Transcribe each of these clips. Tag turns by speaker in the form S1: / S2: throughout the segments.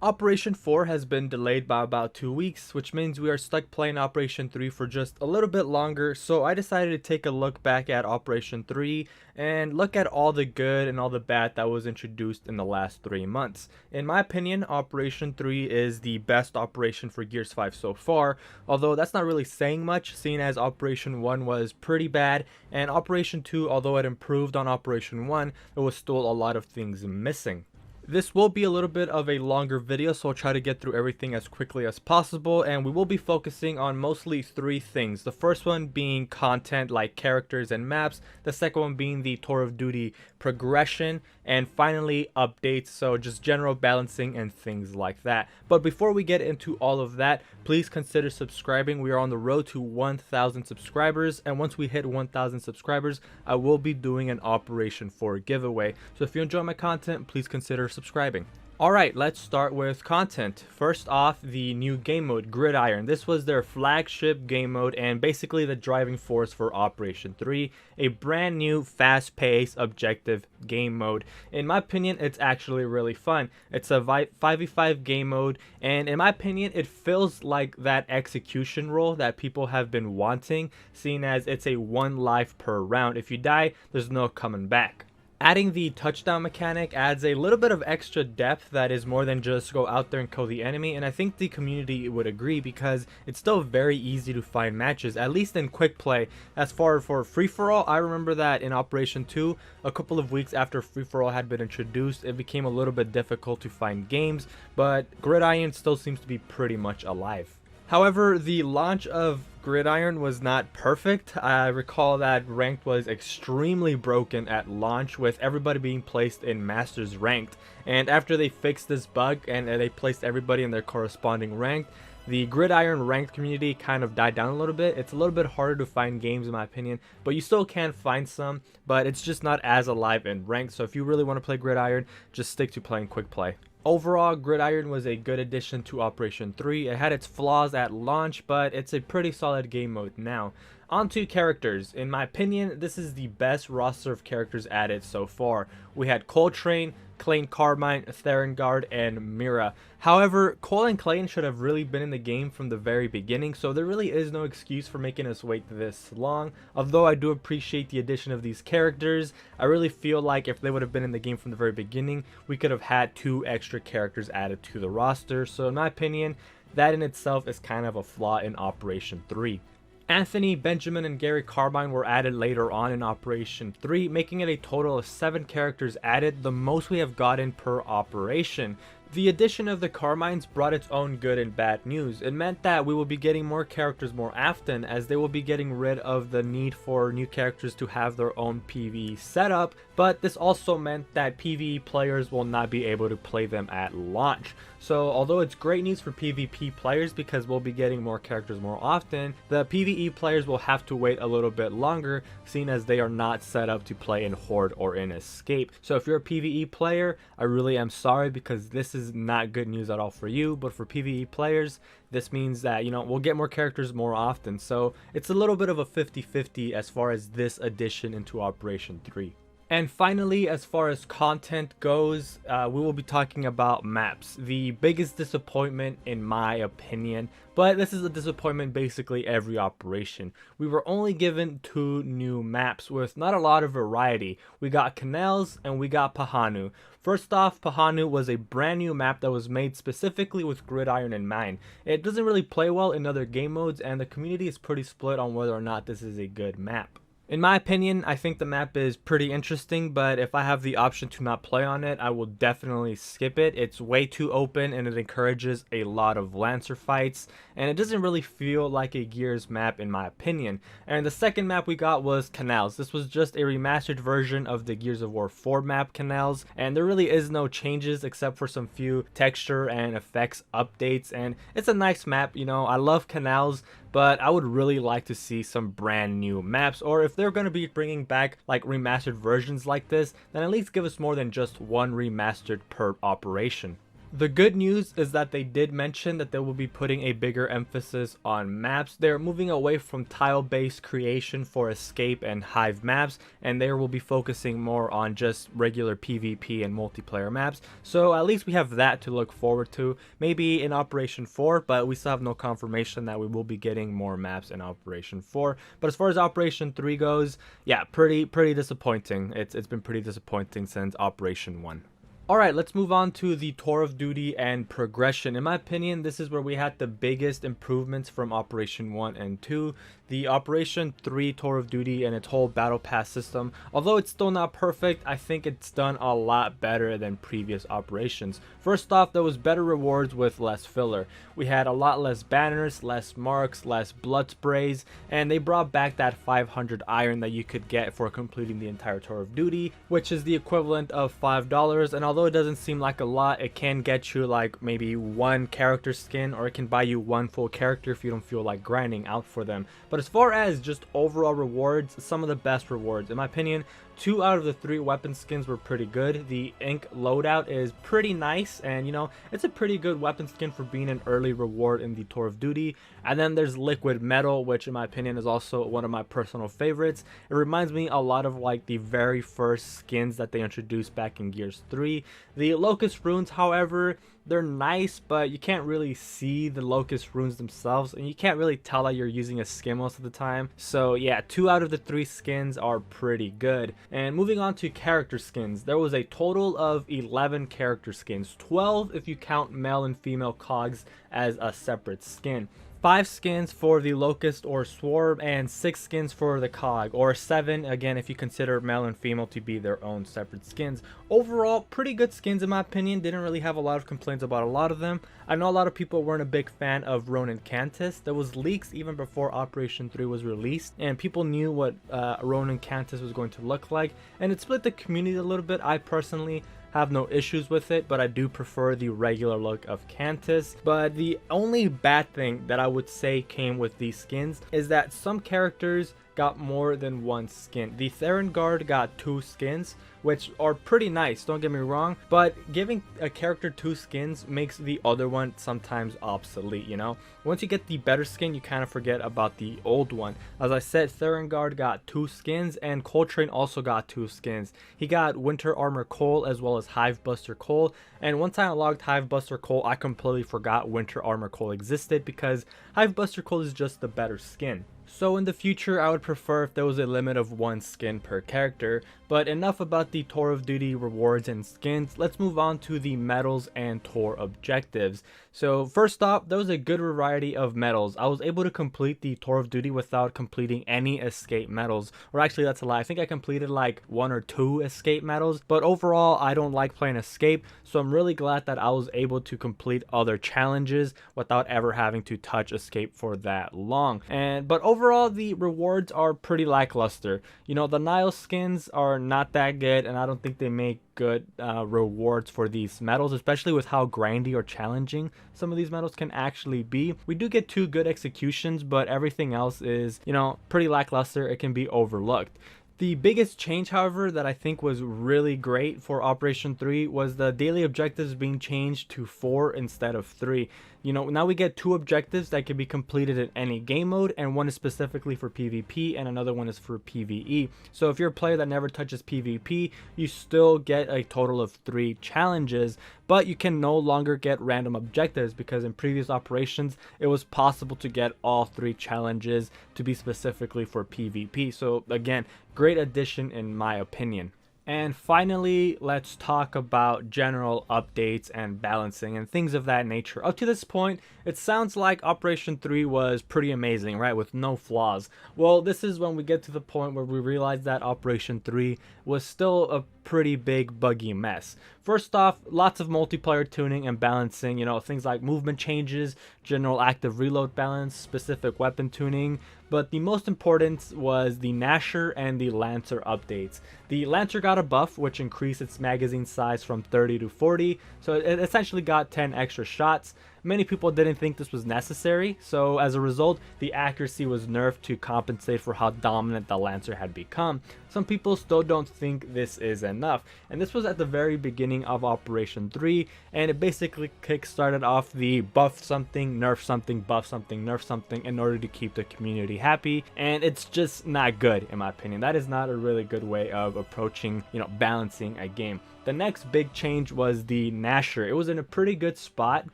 S1: Operation 4 has been delayed by about 2 weeks, which means we are stuck playing Operation 3 for just a little bit longer, so I decided to take a look back at Operation 3 and look at all the good and all the bad that was introduced in the last 3 months. In my opinion, Operation 3 is the best operation for Gears 5 so far, although that's not really saying much, seeing as Operation 1 was pretty bad, and Operation 2, although it improved on Operation 1, there was still a lot of things missing. This will be a little bit of a longer video, so I'll try to get through everything as quickly as possible, and we will be focusing on mostly 3 things. The first one being content like characters and maps, the second one being the Tour of Duty progression, and finally updates, so just general balancing and things like that. But before we get into all of that, please consider subscribing. We are on the road to 1,000 subscribers, and once we hit 1,000 subscribers, I will be doing an Operation 4 giveaway. So if you enjoy my content, please consider subscribing. Alright, let's start with content. First off, the new game mode, Gridiron. This was their flagship game mode and basically the driving force for Operation 3. A brand new, fast-paced, objective game mode. In my opinion, it's actually really fun. It's a 5v5 game mode, and in my opinion, it feels like that execution role that people have been wanting, seeing as it's a 1 life per round. If you die, there's no coming back. Adding the touchdown mechanic adds a little bit of extra depth that is more than just go out there and kill the enemy, and I think the community would agree because it's still very easy to find matches, at least in quick play. As far for free-for-all, I remember that in Operation 2, a couple of weeks after free-for-all had been introduced, it became a little bit difficult to find games, but Gridiron still seems to be pretty much alive. However, the launch of Gridiron was not perfect. I recall that ranked was extremely broken at launch, with everybody being placed in Masters ranked. And after they fixed this bug and they placed everybody in their corresponding rank, the Gridiron ranked community kind of died down a little bit. It's a little bit harder to find games in my opinion, but you still can find some, but it's just not as alive in ranked. So if you really want to play Gridiron, just stick to playing quick play. Overall, Gridiron was a good addition to Operation 3. It had its flaws at launch, but it's a pretty solid game mode now. On to characters. In my opinion, this is the best roster of characters added so far. We had Coltrane, Clayne Carbine, Therengard, and Mira. However, Cole and Clayne should have really been in the game from the very beginning, so there really is no excuse for making us wait this long. Although I do appreciate the addition of these characters, I really feel like if they would have been in the game from the very beginning, we could have had 2 extra characters added to the roster. So in my opinion, that in itself is kind of a flaw in Operation 3. Anthony, Benjamin, and Gary Carbine were added later on in Operation 3, making it a total of 7 characters added, the most we have gotten per operation. The addition of the Carmines brought its own good and bad news. It meant that we will be getting more characters more often, as they will be getting rid of the need for new characters to have their own PvE setup, but this also meant that PvE players will not be able to play them at launch. So although it's great news for PvP players because we'll be getting more characters more often, the PvE players will have to wait a little bit longer, seeing as they are not set up to play in Horde or in Escape. So if you're a PvE player, I really am sorry because this is not good news at all for you, but for PvE players, this means that, we'll get more characters more often. So it's a little bit of a 50-50 as far as this addition into Operation 3. And finally, as far as content goes, we will be talking about maps. The biggest disappointment in my opinion, but this is a disappointment basically every operation. We were only given 2 new maps with not a lot of variety. We got Canals and we got Pahanu. First off, Pahanu was a brand new map that was made specifically with Gridiron in mind. It doesn't really play well in other game modes, and the community is pretty split on whether or not this is a good map. In my opinion, I think the map is pretty interesting, but if I have the option to not play on it, I will definitely skip it. It's way too open and it encourages a lot of Lancer fights, and it doesn't really feel like a Gears map in my opinion. And the second map we got was Canals. This was just a remastered version of the Gears of War 4 map Canals, and there really is no changes except for some few texture and effects updates, and it's a nice map. I love Canals, but I would really like to see some brand new maps, or if they're going to be bringing back like remastered versions like this, then at least give us more than just 1 remastered per operation. The good news is that they did mention that they will be putting a bigger emphasis on maps. They're moving away from tile-based creation for escape and hive maps, and they will be focusing more on just regular PvP and multiplayer maps. So at least we have that to look forward to. Maybe in Operation 4, but we still have no confirmation that we will be getting more maps in Operation 4. But as far as Operation 3 goes, yeah, pretty disappointing. It's been pretty disappointing since Operation 1. Alright, let's move on to the Tour of Duty and progression. In my opinion, this is where we had the biggest improvements from Operation 1 and 2. The Operation 3 Tour of Duty and its whole Battle Pass system, although it's still not perfect, I think it's done a lot better than previous operations. First off, there was better rewards with less filler. We had a lot less banners, less marks, less blood sprays, and they brought back that 500 iron that you could get for completing the entire Tour of Duty, which is the equivalent of $5, and although it doesn't seem like a lot, it can get you like maybe one character skin, or it can buy you one full character if you don't feel like grinding out for them. But as far as just overall rewards, some of the best rewards in my opinion. 2 out of the 3 weapon skins were pretty good. The ink loadout is pretty nice, and you know, it's a pretty good weapon skin for being an early reward in the Tour of Duty. And then there's liquid metal, which in my opinion is also one of my personal favorites. It reminds me a lot of like the very first skins that they introduced back in Gears 3. The locust runes, however, they're nice, but you can't really see the locust runes themselves, and you can't really tell that you're using a skin most of the time. So yeah, 2 out of the 3 skins are pretty good. And moving on to character skins, there was a total of 11 character skins, 12 if you count male and female cogs as a separate skin. 5 skins for the Locust or Swarm, and 6 skins for the Cog, or 7 again if you consider male and female to be their own separate skins. Overall, pretty good skins in my opinion. Didn't really have a lot of complaints about a lot of them. I know a lot of people weren't a big fan of Ronin Cantus. There was leaks even before Operation 3 was released, and people knew what Ronin Cantus was going to look like, and it split the community a little bit. I personally have no issues with it, but I do prefer the regular look of Cantus. But the only bad thing that I would say came with these skins is that some characters got more than one skin. The Theron Guard got 2 skins, which are pretty nice, don't get me wrong, but giving a character 2 skins makes the other one sometimes obsolete, you know? Once you get the better skin, you kind of forget about the old one. As I said, Theron Guard got 2 skins, and Coltrane also got 2 skins. He got Winter Armor Cole as well as Hive Buster Cole, and once I unlocked Hive Buster Cole, I completely forgot Winter Armor Cole existed because Hive Buster Cole is just the better skin. So in the future, I would prefer if there was a limit of 1 skin per character. But enough about the Tour of Duty rewards and skins. Let's move on to the medals and tour objectives. So first off, there was a good variety of medals. I was able to complete the Tour of Duty without completing any escape medals. Or actually, that's a lie. I think I completed like 1 or 2 escape medals. But overall, I don't like playing escape. So I'm really glad that I was able to complete other challenges without ever having to touch escape for that long. But overall, the rewards are pretty lackluster. You know, the Nile skins are not that good, and I don't think they make good rewards for these medals, especially with how grindy or challenging some of these medals can actually be. We do get 2 good executions, but everything else is, you know, pretty lackluster. It can be overlooked. The biggest change, however, that I think was really great for Operation 3 was the daily objectives being changed to 4 instead of 3. You know, now we get 2 objectives that can be completed in any game mode, and one is specifically for PvP and another one is for PvE. So if you're a player that never touches PvP, you still get a total of 3 challenges, but you can no longer get random objectives because in previous operations, it was possible to get all 3 challenges to be specifically for PvP. So again, great addition in my opinion. And finally, let's talk about general updates and balancing and things of that nature. Up to this point, it sounds like Operation 3 was pretty amazing, right? With no flaws. Well, this is when we get to the point where we realize that Operation 3 was still a pretty big buggy mess. First off, lots of multiplayer tuning and balancing, you know, things like movement changes, general active reload balance, specific weapon tuning, but the most important was the Gnasher and the Lancer updates. The Lancer got a buff which increased its magazine size from 30 to 40, so it essentially got 10 extra shots. many people didn't think this was necessary, so as a result, the accuracy was nerfed to compensate for how dominant the Lancer had become. Some people still don't think this is enough, and this was at the very beginning of Operation 3, and it basically kick-started off the buff something, nerf something, buff something, nerf something in order to keep the community happy, and it's just not good in my opinion. That is not a really good way of approaching, balancing a game. The next big change was the Nasher. It was in a pretty good spot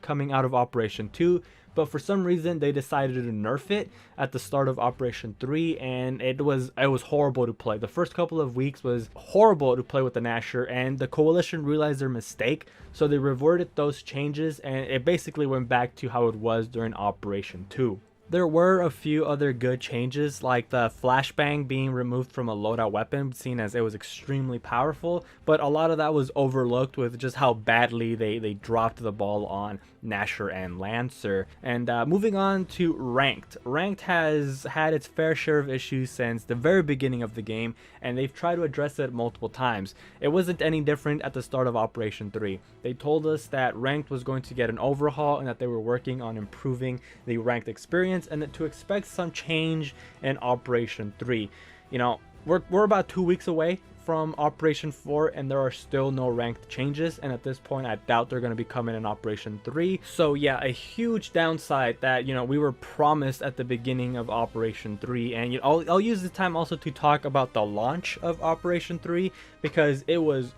S1: coming out of Operation 2, but for some reason they decided to nerf it at the start of Operation 3, and it was horrible to play. The first couple of weeks was horrible to play with the Nasher, and the Coalition realized their mistake, so they reverted those changes, and it basically went back to how it was during Operation 2. There were a few other good changes, like the flashbang being removed from a loadout weapon, seen as it was extremely powerful, but a lot of that was overlooked with just how badly they dropped the ball on Nasher and Lancer. And moving on to Ranked. Ranked has had its fair share of issues since the very beginning of the game, and they've tried to address it multiple times. It wasn't any different at the start of Operation 3. They told us that Ranked was going to get an overhaul and that they were working on improving the Ranked experience, and to expect some change in Operation 3. We're about 2 weeks away from Operation 4, and there are still no ranked changes, and at this point I doubt they're going to be coming in Operation 3. So yeah, a huge downside that we were promised at the beginning of Operation 3. And I'll use the time also to talk about the launch of Operation 3, because it was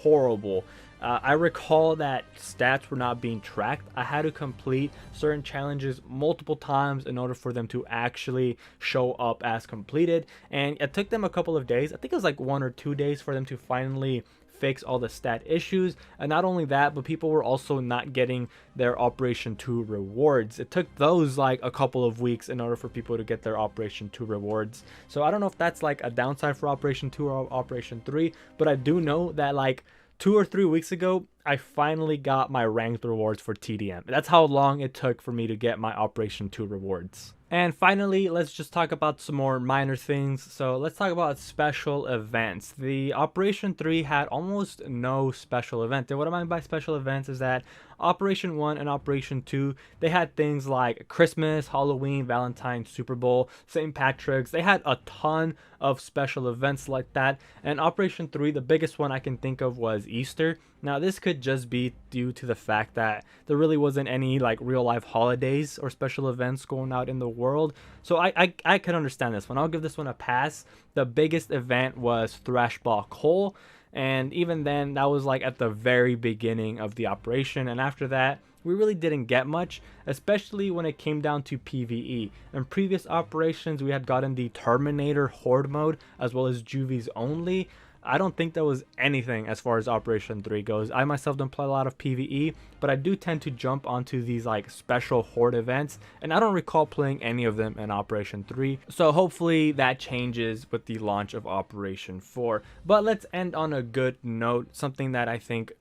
S1: horrible. I recall that stats were not being tracked. I had to complete certain challenges multiple times in order for them to actually show up as completed, and it took them a couple of days. I think it was like 1 or 2 days for them to finally fix all the stat issues. And not only that, but people were also not getting their Operation 2 rewards. It took those like a couple of weeks in order for people to get their Operation 2 rewards. So I don't know if that's like a downside for Operation 2 or Operation 3, but I do know that like 2 or 3 weeks ago, I finally got my ranked rewards for TDM. That's how long it took for me to get my Operation 2 rewards. And finally, let's just talk about some more minor things. So let's talk about special events. The Operation 3 had almost no special event. And what I mean by special events is that Operation 1 and Operation 2, they had things like Christmas, Halloween, Valentine's, Super Bowl, St. Patrick's. They had a ton of special events like that. And Operation 3, the biggest one I can think of was Easter. Now, this could just be due to the fact that there really wasn't any like real life holidays or special events going out in the world. So I can understand this one. I'll give this one a pass. The biggest event was Thrashball Cole, and even then that was like at the very beginning of the operation, and after that we really didn't get much, especially when it came down to PvE. In previous operations we had gotten the Terminator Horde mode as well as Juvies only. I don't think there was anything as far as Operation 3 goes. I myself don't play a lot of PvE, but I do tend to jump onto these like special Horde events, and I don't recall playing any of them in Operation 3. So hopefully that changes with the launch of Operation 4. But let's end on a good note, something that I think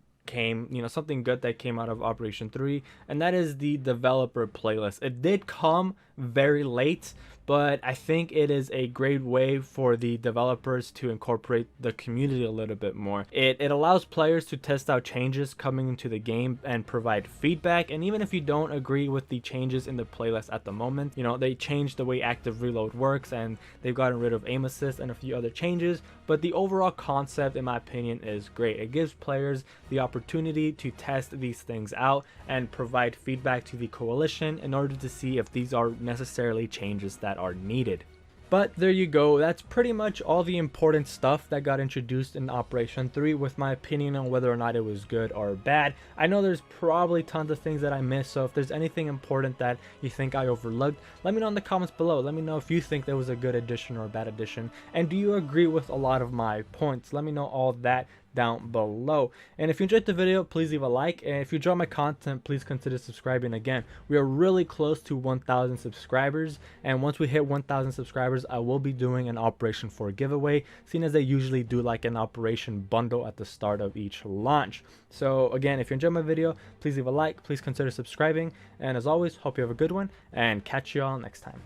S1: something good that came out of Operation 3, and that is the developer playlist. It did come very late, but I think it is a great way for the developers to incorporate the community a little bit more. It allows players to test out changes coming into the game and provide feedback, and even if you don't agree with the changes in the playlist at the moment, they changed the way active reload works, and they've gotten rid of aim assist and a few other changes, but the overall concept in my opinion is great. It gives players the opportunity to test these things out and provide feedback to the coalition in order to see if these are necessarily changes that are needed. But there you go, that's pretty much all the important stuff that got introduced in Operation 3 with my opinion on whether or not it was good or bad. I know there's probably tons of things that I missed, so if there's anything important that you think I overlooked, let me know in the comments below. Let me know if you think there was a good addition or a bad addition, and do you agree with a lot of my points? Let me know all that down below. And if you enjoyed the video, please leave a like, and if you enjoy my content, please consider subscribing. Again, we are really close to 1,000 subscribers, and once we hit 1,000 subscribers, I will be doing an Operation 4 giveaway, seeing as they usually do like an operation bundle at the start of each launch. So again, if you enjoyed my video, please leave a like, please consider subscribing, and as always, hope you have a good one, and catch you all next time.